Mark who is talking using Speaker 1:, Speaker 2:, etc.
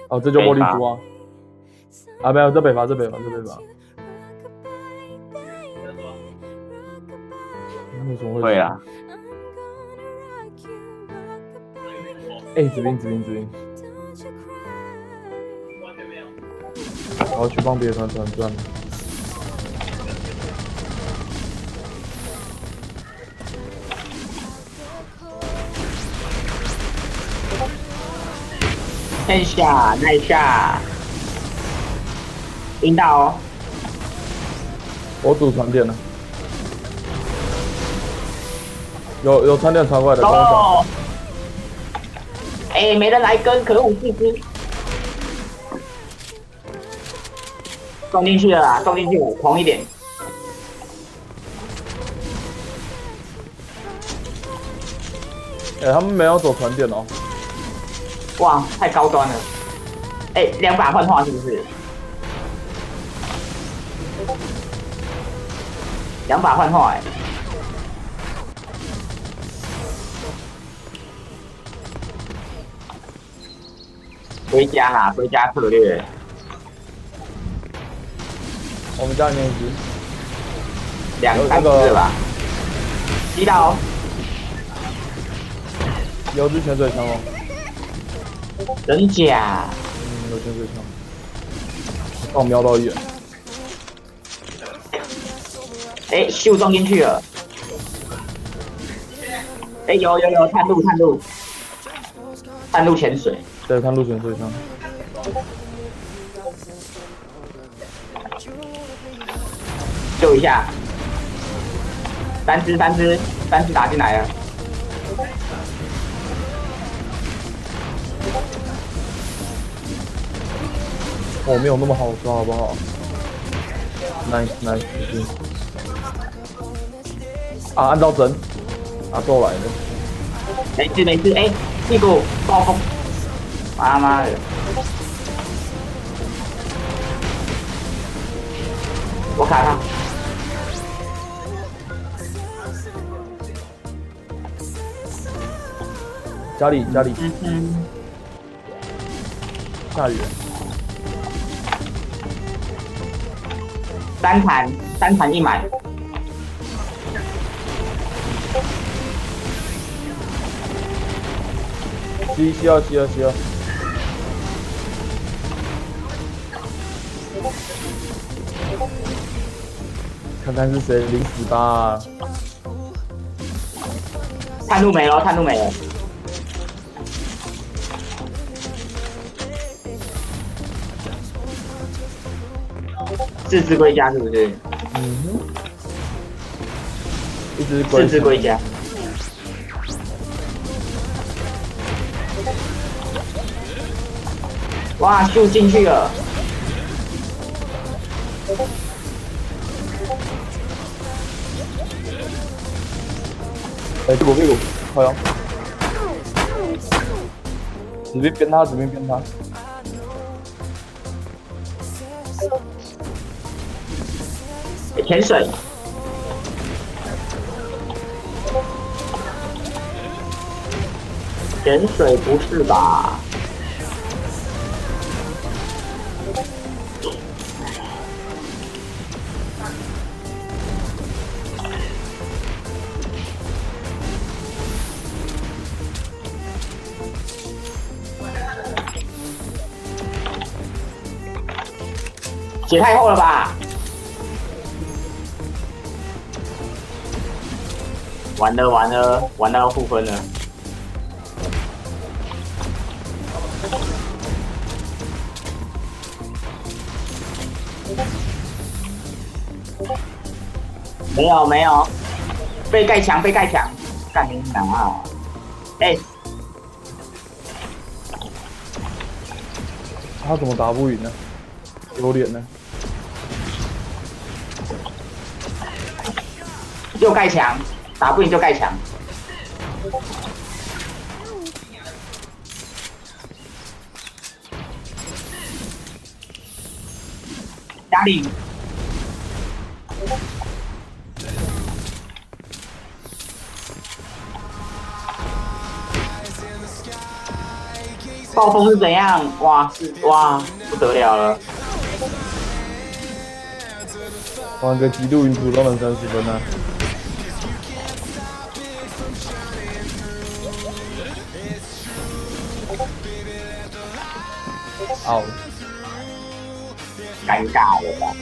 Speaker 1: 哦，这就茉莉珠啊！啊，没有，这北伐，这北伐，这北伐。为什么会？
Speaker 2: 会啊。
Speaker 1: 哎，子斌，子斌，子斌。我要去帮别的团转。
Speaker 2: 看一下，那一下，引导哦。
Speaker 1: 我组船点了，有船点传过来的，跟我讲。
Speaker 2: 哎，没人来跟，可恶，四只。撞进去了啦，撞进去了，狂一点。
Speaker 1: 哎，他们没有走船点哦。
Speaker 2: 哇，太高端了！哎，2把幻化是不是？2把幻化哎。回家啦，回家策略。
Speaker 1: 我们家里面一只。
Speaker 2: 2、3只吧。击倒。
Speaker 1: 有只潜水枪哦。
Speaker 2: 真假？
Speaker 1: 有潜水枪。让我瞄到一眼。
Speaker 2: 哎，秀撞进去了。哎，有，探路潜水。
Speaker 1: 对，探路潜水枪。
Speaker 2: 救一下。3只打进来了。
Speaker 1: 我没有那么好抓，好不好 ？Nice， 啊，按到针，啊，够来了。
Speaker 2: 没事，哎，屁股暴风，妈的！我卡他。
Speaker 1: 家里，下雨了。
Speaker 2: 3盘一满。
Speaker 1: 吸二，看看是谁领死吧。
Speaker 2: 探路没了。4只龟家是不是？
Speaker 1: 嗯哼。
Speaker 2: 4只龟家。哇，秀进去了。
Speaker 1: 哎，屁股，好呀。子斌鞭他。
Speaker 2: 潜水。潜水不是吧？血太厚了吧？完了，要互分了。没有，被盖墙，干你娘啊！哎，
Speaker 1: 他怎么打不赢呢？丢脸呢！
Speaker 2: 又盖墙，打不赢就盖墙。家里。暴风是怎样？哇，哇，不得了了！
Speaker 1: 玩个极度云图都能30分啊！好，
Speaker 2: 尴尬了吧？